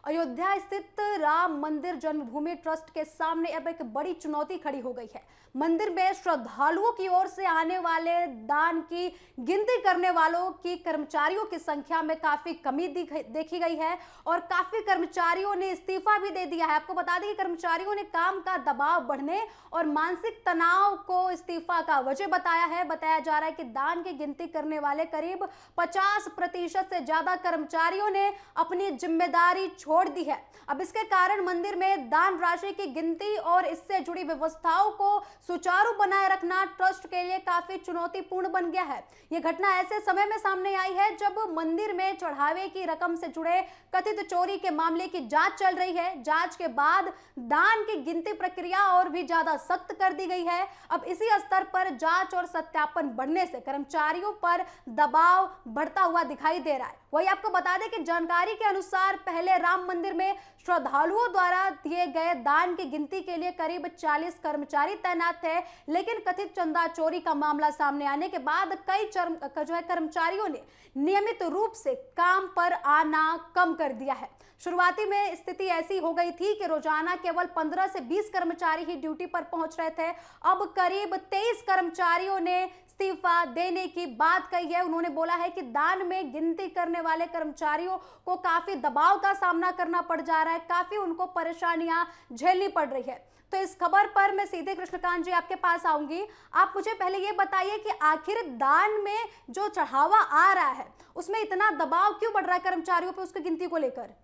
अयोध्या स्थित राम मंदिर जन्मभूमि ट्रस्ट के सामने अब एक बड़ी चुनौती खड़ी हो गई है। मंदिर में श्रद्धालुओं की ओर से आने वाले दान की गिनती करने वालों की कर्मचारियों की संख्या में काफी कमी देखी गई है और काफी कर्मचारियों ने इस्तीफा भी दे दिया है। आपको बता दें कि कर्मचारियों ने काम का दबाव बढ़ने और मानसिक तनाव को इस्तीफा का वजह बताया है। बताया जा रहा है कि दान की गिनती करने वाले करीब 50% से ज्यादा कर्मचारियों ने अपनी जिम्मेदारी छोड़ दी है। अब इसके कारण मंदिर में दान राशि की गिनती और इससे जुड़ी व्यवस्थाओं को सुचारू बनाए रखना ट्रस्ट के लिए काफी चुनौतीपूर्ण बन गया है। यह घटना ऐसे समय में सामने आई है जब मंदिर में चढ़ावे की रकम से जुड़े कथित चोरी के मामले की जांच चल रही है। जांच के बाद दान की गिनती प्रक्रिया और भी ज्यादा सख्त कर दी गई है। अब इसी स्तर पर जांच और सत्यापन बढ़ने से कर्मचारियों पर दबाव बढ़ता हुआ दिखाई दे रहा है। वही आपको बता दें कि जानकारी के अनुसार पहले राम मंदिर में श्रद्धालुओं द्वारा दिए गए दान की गिनती के लिए करीब 40 कर्मचारी तैनात थे, लेकिन कथित चंदा चोरी का मामला सामने आने के बाद कई कर्मचारियों ने नियमित रूप से काम पर आना कम कर दिया है। शुरुआती में स्थिति ऐसी हो गई थी कि रोजाना केवल 15 से 20 कर्मचारी ही ड्यूटी पर पहुंच रहे थे। अब करीब 23 कर्मचारियों ने इस्तीफा देने की बात कही है। उन्होंने बोला है कि दान में गिनती करने वाले कर्मचारियों को काफी दबाव का सामना करना पड़ जा रहा है, काफी उनको परेशानियां झेलनी पड़ रही है। तो इस खबर पर मैं सीधे कृष्णकांत जी आपके पास आऊंगी। आप मुझे पहले ये बताइए कि आखिर दान में जो चढ़ावा आ रहा है उसमें इतना दबाव क्यों बढ़ रहा है कर्मचारियों पर उसकी गिनती को लेकर?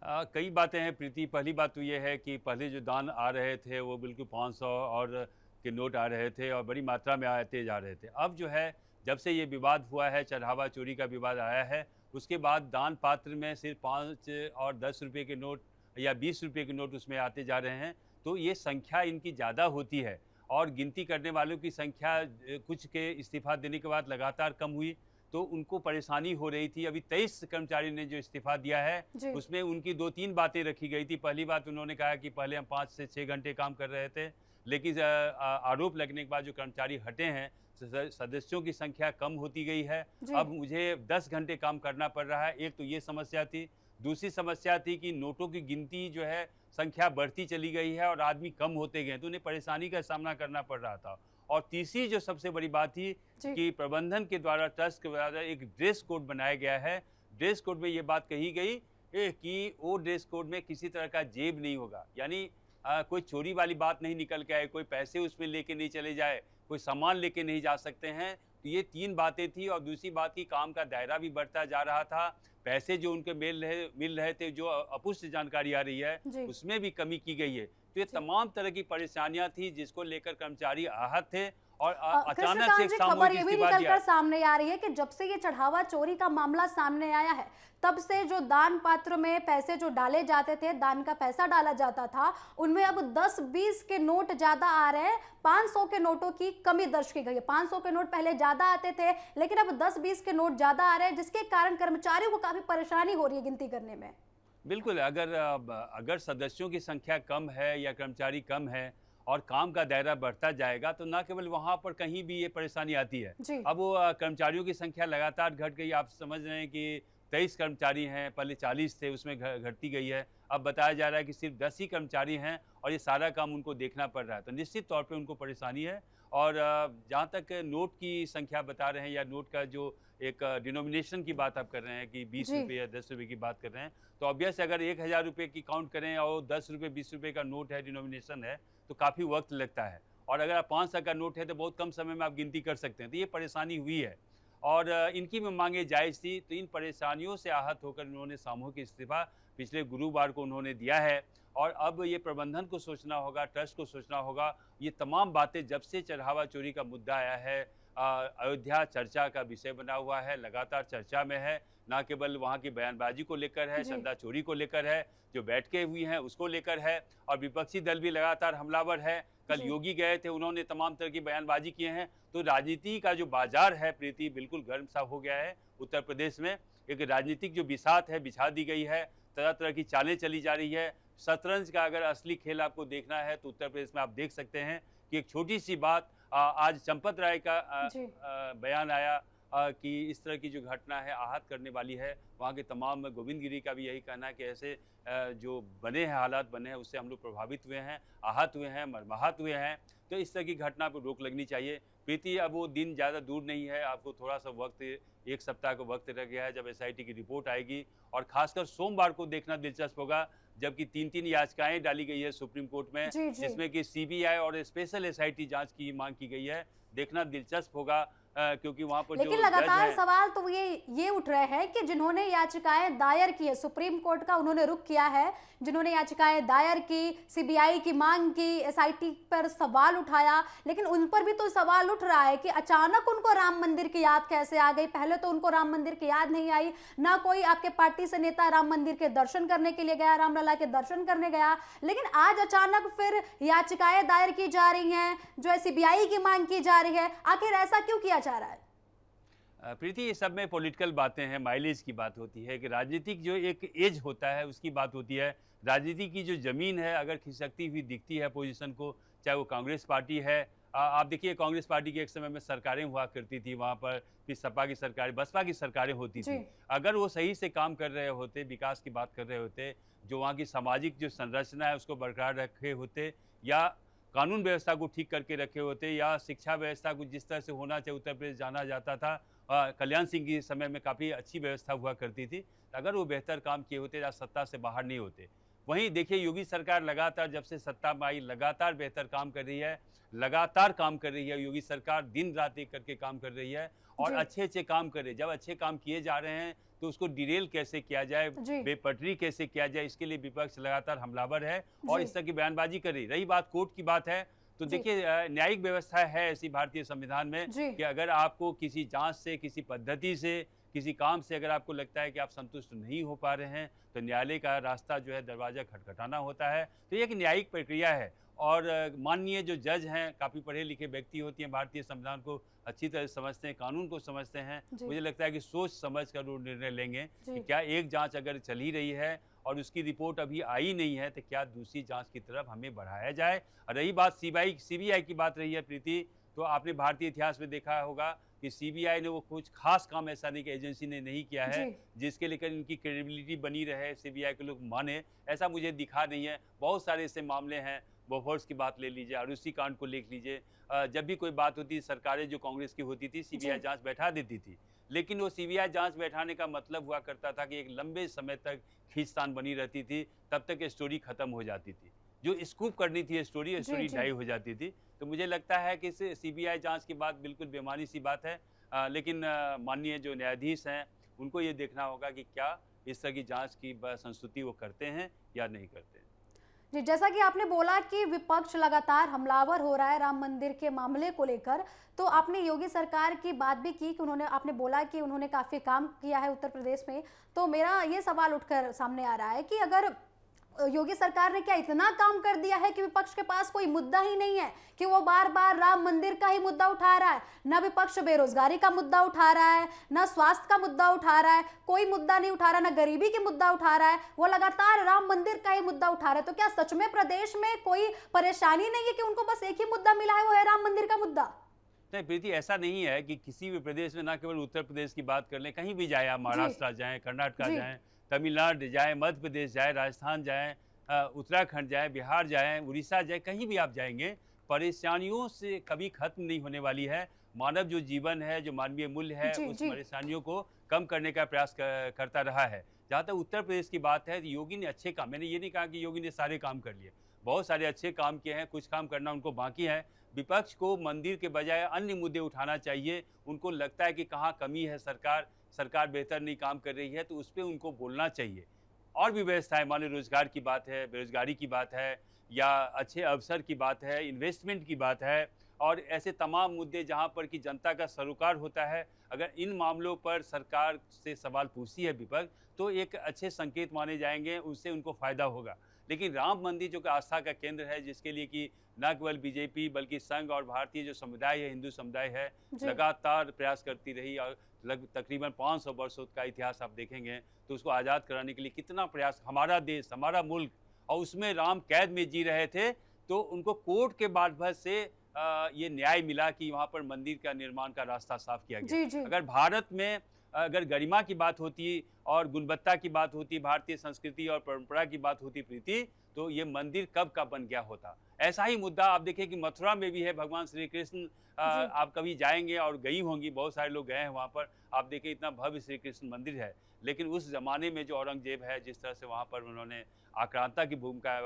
कई बातें हैं प्रीति। पहली बात तो ये है कि पहले जो दान आ रहे थे वो बिल्कुल 500 और के नोट आ रहे थे और बड़ी मात्रा में आते जा रहे थे। अब जो है जब से ये विवाद हुआ है, चढ़ावा चोरी का विवाद आया है, उसके बाद दान पात्र में सिर्फ 5 और 10 रुपये के नोट या 20 रुपये के नोट उसमें आते जा रहे हैं। तो ये संख्या इनकी ज़्यादा होती है और गिनती करने वालों की संख्या कुछ के इस्तीफा देने के बाद लगातार कम हुई, तो उनको परेशानी हो रही थी। अभी 23 कर्मचारी ने जो इस्तीफा दिया है उसमें उनकी 2-3 बातें रखी गई थी। पहली बात उन्होंने कहा कि पहले हम 5 से 6 घंटे काम कर रहे थे, लेकिन आरोप लगने के बाद जो कर्मचारी हटे हैं, सदस्यों की संख्या कम होती गई है। अब मुझे 10 घंटे काम करना पड़ रहा है। एक तो ये समस्या थी। दूसरी समस्या थी कि नोटों की गिनती जो है संख्या बढ़ती चली गई है और आदमी कम होते गए, तो उन्हें परेशानी का सामना करना पड़ रहा था। और तीसरी जो सबसे बड़ी बात थी कि प्रबंधन के द्वारा, ट्रस्ट के द्वारा एक ड्रेस कोड बनाया गया है। ड्रेस कोड में ये बात कही गई कि वो ड्रेस कोड में किसी तरह का जेब नहीं होगा, यानी कोई चोरी वाली बात नहीं निकल के आए, कोई पैसे उसमें लेके नहीं चले जाए, कोई सामान लेके नहीं जा सकते हैं। तो ये 3 बातें थी। और दूसरी बात की काम का दायरा भी बढ़ता जा रहा था। पैसे जो उनके मिल रहे थे, जो अपुष्ट जानकारी आ रही है, उसमें भी कमी की गई है। तो ये तमाम तरह की परेशानियां थी जिसको लेकर कर्मचारी आहत थे और अचानक से खबर ये भी निकलकर सामने आ रही है कि जब से ये चढ़ावा चोरी का मामला सामने आया है, तब से जो दान पात्र में पैसे जो डाले जाते थे, दान का पैसा डाला जाता था, उनमें अब 10-20 के नोट ज्यादा आ रहे हैं। 500 के नोटों की कमी दर्ज की गई है। 500 के नोट पहले ज्यादा आते थे, लेकिन अब 10-20 के नोट ज्यादा आ रहे हैं, जिसके कारण कर्मचारियों को काफी परेशानी हो रही है गिनती करने में। बिल्कुल। अगर सदस्यों की संख्या कम है या कर्मचारी कम है और काम का दायरा बढ़ता जाएगा, तो न केवल वहाँ पर कहीं भी ये परेशानी आती है। अब वो कर्मचारियों की संख्या लगातार घट गई। आप समझ रहे हैं कि 23 कर्मचारी हैं, पहले 40 थे, उसमें घटती गई है। अब बताया जा रहा है कि सिर्फ 10 ही कर्मचारी हैं और ये सारा काम उनको देखना पड़ रहा है। तो निश्चित तौर पे उनको परेशानी है। और जहाँ तक नोट की संख्या बता रहे हैं या नोट का जो एक डिनोमिनेशन की बात आप कर रहे हैं कि 20 रुपये या 10 रुपये की बात कर रहे हैं, तो ऑब्वियस अगर 1000 रुपये की काउंट करें और 10 रुपये 20 रुपये का नोट है, डिनोमिनेशन है, तो काफ़ी वक्त लगता है। और अगर आप 500 का नोट है तो बहुत कम समय में आप गिनती कर सकते हैं। तो ये परेशानी हुई है और इनकी भी मांगे जायज़ थी। तो इन परेशानियों से आहत होकर उन्होंने सामूहिक इस्तीफा पिछले गुरुवार को उन्होंने दिया है। और अब ये प्रबंधन को सोचना होगा, ट्रस्ट को सोचना होगा। ये तमाम बातें जब से चढ़ावा चोरी का मुद्दा आया है, अयोध्या चर्चा का विषय बना हुआ है, लगातार चर्चा में है। ना केवल वहाँ की बयानबाजी को लेकर है, चंदा चोरी को लेकर है, जो बैठकें हुई हैं उसको लेकर है, और विपक्षी दल भी लगातार हमलावर है। कल योगी गए थे, उन्होंने तमाम तरह की बयानबाजी किए हैं। तो राजनीति का जो बाजार है प्रीति, बिल्कुल गर्म सा हो गया है उत्तर प्रदेश में। एक राजनीतिक जो बिसात है बिछा दी गई है, तरह तरह की चालें चली जा रही है। शतरंज का अगर असली खेल आपको देखना है तो उत्तर प्रदेश में आप देख सकते हैं कि एक छोटी सी बात, आज चंपत राय का बयान आया कि इस तरह की जो घटना है आहत करने वाली है। वहाँ के तमाम गोविंद गिरी का भी यही कहना है कि ऐसे जो बने हैं हालात बने हैं उससे हम लोग प्रभावित हुए हैं, आहत हुए हैं, मर्माहत हुए हैं। तो इस तरह की घटना पर रोक लगनी चाहिए। प्रीति, अब वो दिन ज़्यादा दूर नहीं है, आपको थोड़ा-सा वक़्त 1 सप्ताह का वक़्त रह गया है जब एसआईटी की रिपोर्ट आएगी और ख़ासकर सोमवार को देखना दिलचस्प होगा, जबकि 3-3 याचिकाएँ डाली गई है सुप्रीम कोर्ट में, जी, जी। जिसमें कि सीबीआई और स्पेशल एसआईटी जाँच की माँग की गई है। देखना दिलचस्प होगा क्योंकि वहाँ पर जो लेकिन जज लगातार हैं। सवाल तो ये उठ रहे हैं कि जिन्होंने याचिकाएं दायर की है, सुप्रीम कोर्ट का उन्होंने रुख किया है, जिन्होंने याचिकाएं दायर की, सीबीआई की मांग की, एसआईटी पर सवाल उठाया, लेकिन उन पर भी तो सवाल उठ रहा है कि अचानक उनको राम मंदिर की याद कैसे आ गई। पहले तो उनको राम मंदिर की याद नहीं आई, ना कोई आपके पार्टी से नेता राम मंदिर के दर्शन करने के लिए गया, रामलला के दर्शन करने गया, लेकिन आज अचानक फिर याचिकाएं दायर की जा रही हैं, जो है सीबीआई की मांग की जा रही है। आखिर ऐसा क्यों किया जा रहा है? प्रीति, ये सब में पॉलिटिकल बातें हैं, माइलेज की बात होती है कि राजनीतिक जो एक एज होता है उसकी बात होती है। राजनीति की जो ज़मीन है अगर खिसकती हुई दिखती है पोजीशन को, चाहे वो कांग्रेस पार्टी है। आप देखिए कांग्रेस पार्टी की एक समय में सरकारें हुआ करती थी वहाँ पर, फिर सपा की सरकारें, बसपा की सरकारें होती जी। थी। अगर वो सही से काम कर रहे होते, विकास की बात कर रहे होते, जो वहाँ की सामाजिक जो संरचना है उसको बरकरार रखे होते, या कानून व्यवस्था को ठीक करके रखे होते, या शिक्षा व्यवस्था को जिस तरह से होना चाहिए उत्तर प्रदेश जाना जाता था, कल्याण सिंह के समय में काफ़ी अच्छी व्यवस्था हुआ करती थी। अगर वो बेहतर काम किए होते, आज सत्ता से बाहर नहीं होते। वहीं देखिए योगी सरकार लगातार जब से सत्ता में आई लगातार बेहतर काम कर रही है, लगातार काम कर रही है। योगी सरकार दिन रात एक करके काम कर रही है और जी। अच्छे-अच्छे काम कर रही है। जब अच्छे काम किए जा रहे हैं तो उसको डिरेल कैसे किया जाए, जी। बेपटरी कैसे किया जाए, इसके लिए विपक्ष लगातार हमलावर है और जी। इस तरह की बयानबाजी कर रही है। रही बात कोर्ट की बात है, तो जी। देखिए न्यायिक व्यवस्था है ऐसी भारतीय संविधान में जी। कि अगर आपको किसी जाँच से, किसी पद्धति से, किसी काम से अगर आपको लगता है कि आप संतुष्ट नहीं हो पा रहे हैं, तो न्यायालय का रास्ता जो है दरवाज़ा खटखटाना होता है। तो ये एक न्यायिक प्रक्रिया है और माननीय जो जज हैं, काफ़ी पढ़े-लिखे व्यक्ति होते हैं, भारतीय संविधान को अच्छी तरह से समझते हैं, कानून को समझते हैं। जी। मुझे लगता है कि सोच समझ कर वो निर्णय लेंगे जी। कि क्या एक जाँच अगर चल ही रही है और उसकी रिपोर्ट अभी आई नहीं है, तो क्या दूसरी जाँच की तरफ हमें बढ़ाया जाए। और रही बात सीबीआई की बात रही है प्रीति, तो आपने भारतीय इतिहास में देखा होगा कि सीबीआई ने वो कुछ खास काम ऐसा नहीं कि एजेंसी ने नहीं किया है जी। जिसके लेकर इनकी क्रेडिबिलिटी बनी रहे, सीबीआई के लोग माने, ऐसा मुझे दिखा नहीं है। बहुत सारे ऐसे मामले हैं, बोफोर्स की बात ले लीजिए, अरुषि कांड को देख लीजिए। जब भी कोई बात होती, सरकारें जो कांग्रेस की होती थी, सीबीआई जी। जांच बैठा देती थी, लेकिन वो सीबीआई जांच बैठाने का मतलब हुआ करता था कि एक लंबे समय तक खींचतान बनी रहती थी, तब तक स्टोरी खत्म हो जाती थी। जो स्कूप करनी थी स्टोरी जी। जी। ढाई हो जाती थी। तो मुझे लगता है कि इस सीबीआई जांच की बात बिल्कुल बेमानी सी बात है। लेकिन माननीय जो न्यायाधीश हैं, उनको ये देखना होगा कि क्या इस तरह की जांच की संस्तुति वो करते हैं या नहीं करते हैं। जी, जैसा कि आपने बोला कि विपक्ष लगातार हमलावर हो रहा है राम मंदिर के मामले को लेकर, तो आपने योगी सरकार की बात भी की कि आपने बोला कि उन्होंने काफ़ी काम किया है उत्तर प्रदेश में। तो मेरा ये सवाल उठकर सामने आ रहा है कि अगर योगी सरकार ने क्या इतना काम कर दिया है कि विपक्ष के पास कोई मुद्दा ही नहीं है, कि वो बार-बार राम मंदिर का ही मुद्दा उठा रहा है। ना विपक्ष बेरोजगारी का मुद्दा उठा रहा है, ना स्वास्थ्य का मुद्दा उठा रहा है, कोई मुद्दा नहीं उठा रहा, ना गरीबी के मुद्दा उठा रहा है, वो लगातार राम मंदिर का ही मुद्दा उठा रहा है। तो क्या सच में प्रदेश में कोई परेशानी नहीं है कि उनको बस एक ही मुद्दा मिला है, वो है राम मंदिर का मुद्दा? नहीं प्रीति, ऐसा नहीं है कि किसी भी प्रदेश में, ना केवल उत्तर प्रदेश की बात कर लें, कहीं भी जाए आप, महाराष्ट्र जाएँ, कर्नाटक जी। जाएँ, तमिलनाडु जाएँ, मध्य प्रदेश जाएँ, राजस्थान जाएँ, उत्तराखंड जाएँ, बिहार जाएँ, उड़ीसा जाएँ, कहीं भी आप जाएँगे, परेशानियों से कभी खत्म नहीं होने वाली है। मानव जो जीवन है, जो मानवीय मूल्य है, जी। उस जी। परेशानियों को कम करने का प्रयास करता रहा है। जहाँ तक उत्तर प्रदेश की बात है, तो योगी ने अच्छे काम, मैंने ये नहीं कहा कि योगी ने सारे काम कर लिए, बहुत सारे अच्छे काम किए हैं, कुछ काम करना उनको बाकी है। विपक्ष को मंदिर के बजाय अन्य मुद्दे उठाना चाहिए। उनको लगता है कि कहाँ कमी है, सरकार बेहतर नहीं काम कर रही है, तो उस पे उनको बोलना चाहिए। और भी व्यवस्थाएँ, मान लो रोज़गार की बात है, बेरोज़गारी की बात है, या अच्छे अवसर की बात है, इन्वेस्टमेंट की बात है, और ऐसे तमाम मुद्दे जहाँ पर कि जनता का सरोकार होता है। अगर इन मामलों पर सरकार से सवाल पूछती है विपक्ष, तो एक अच्छे संकेत माने जाएँगे, उससे उनको फ़ायदा होगा। लेकिन राम मंदिर जो कि आस्था का केंद्र है, जिसके लिए कि न केवल बीजेपी बल्कि संघ और भारतीय जो समुदाय है, हिंदू समुदाय है, जी। लगातार प्रयास करती रही, और तकरीबन 500 वर्षों का इतिहास आप देखेंगे तो उसको आज़ाद कराने के लिए कितना प्रयास, हमारा देश, हमारा मुल्क, और उसमें राम कैद में जी रहे थे, तो उनको कोर्ट के मार्फत से ये न्याय मिला कि वहाँ पर मंदिर का निर्माण का रास्ता साफ किया जी, गया। जी। अगर भारत में अगर गरिमा की बात होती और गुणवत्ता की बात होती, भारतीय संस्कृति और परंपरा की बात होती प्रीति, तो ये मंदिर कब का बन गया होता। ऐसा ही मुद्दा आप देखें कि मथुरा में भी है। भगवान श्री कृष्ण जी। आप कभी जाएँगे और गई होंगी, बहुत सारे लोग गए हैं वहाँ पर। आप देखें इतना भव्य श्री कृष्ण मंदिर है। लेकिन उस ज़माने में जो औरंगज़ेब है, जिस तरह से वहाँ पर उन्होंने आक्रांता की भूमिका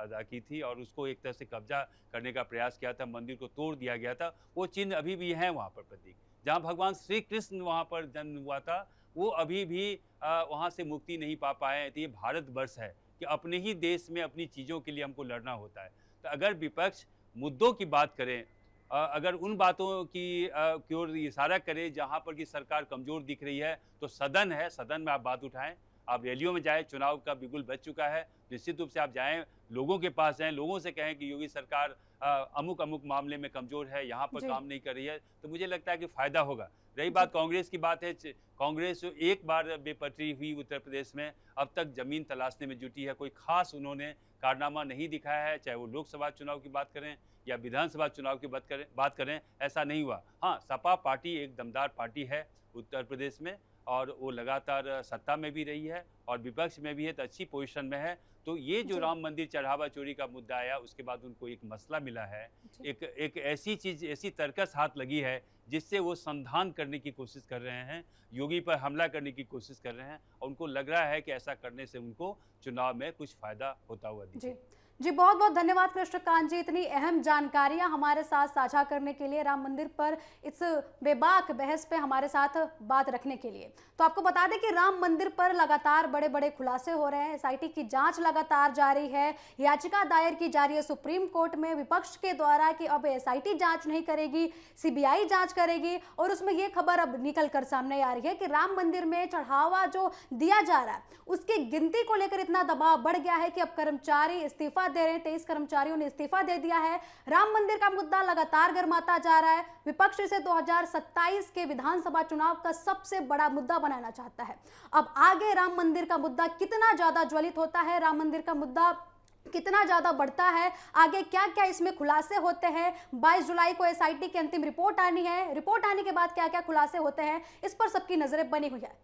अदा की थी और उसको एक तरह से कब्ज़ा करने का प्रयास किया था, मंदिर को तोड़ दिया गया था, वो चिन्ह अभी भी हैं वहाँ पर प्रतीक। जहाँ भगवान श्री कृष्ण वहाँ पर जन्म हुआ था, वो अभी भी वहाँ से मुक्ति नहीं पा पाए हैं। तो ये भारतवर्ष है कि अपने ही देश में अपनी चीज़ों के लिए हमको लड़ना होता है। तो अगर विपक्ष मुद्दों की बात करें, अगर उन बातों की ओर इशारा करे जहाँ पर कि सरकार कमज़ोर दिख रही है, तो सदन है, सदन में आप बात उठाएँ। आप रैलियों में जाएँ, चुनाव का बिगुल बज चुका है। निश्चित रूप से आप जाएँ, लोगों के पास जाएँ, लोगों से कहें कि योगी सरकार अमुक-अमुक मामले में कमज़ोर है, यहाँ पर जी। काम नहीं कर रही है, तो मुझे लगता है कि फ़ायदा होगा। रही बात कांग्रेस की बात है, कांग्रेस एक बार बेपटरी हुई उत्तर प्रदेश में, अब तक ज़मीन तलाशने में जुटी है। कोई ख़ास उन्होंने कारनामा नहीं दिखाया है, चाहे वो लोकसभा चुनाव की बात करें या विधानसभा चुनाव की बात करें, ऐसा नहीं हुआ। हाँ, सपा पार्टी एक दमदार पार्टी है उत्तर प्रदेश में और वो लगातार सत्ता में भी रही है और विपक्ष में भी है, तो अच्छी पोजीशन में है। तो ये जो जी। राम मंदिर चढ़ावा चोरी का मुद्दा आया, उसके बाद उनको एक मसला मिला है। जी। एक ऐसी चीज़, ऐसी तरकस हाथ लगी है, जिससे वो संधान करने की कोशिश कर रहे हैं, योगी पर हमला करने की कोशिश कर रहे हैं और उनको लग रहा है कि ऐसा करने से उनको चुनाव में कुछ फ़ायदा होता हुआ जी। दिखे। जी, बहुत-बहुत धन्यवाद कृष्णकांत जी, इतनी अहम जानकारियाँ हमारे साथ साझा करने के लिए, राम मंदिर पर इस बेबाक बहस पे हमारे साथ बात रखने के लिए। तो आपको बता दें कि राम मंदिर पर लगातार बड़े-बड़े खुलासे हो रहे हैं, एसआईटी की जांच लगातार जारी है, याचिका दायर की जा रही है सुप्रीम कोर्ट में विपक्ष के द्वारा कि अब एसआईटी जांच नहीं करेगी, सीबीआई जांच करेगी और उसमें ये खबर अब निकल कर सामने आ रही है कि राम मंदिर में चढ़ावा जो दिया जा रहा है, उसकी गिनती को लेकर इतना दबाव बढ़ गया है कि अब कर्मचारी इस्तीफा दे रहे हैं। 23 कर्मचारियों ने इस्तीफा दे दिया है। राम मंदिर का मुद्दा लगातार गर्माता जा रहा है। विपक्ष इसे 2027 के विधानसभा चुनाव का सबसे बड़ा मुद्दा बनाना चाहता है। अब आगे राम मंदिर का मुद्दा कितना ज्यादा ज्वलित होता है, राम मंदिर का मुद्दा कितना ज्यादा बढ़ता है, आगे क्या क्या इसमें खुलासे होते हैं, 22 जुलाई को एसआईटी की अंतिम रिपोर्ट आनी है, रिपोर्ट आने के बाद क्या क्या खुलासे होते हैं, इस पर सबकी नजरें बनी हुई है।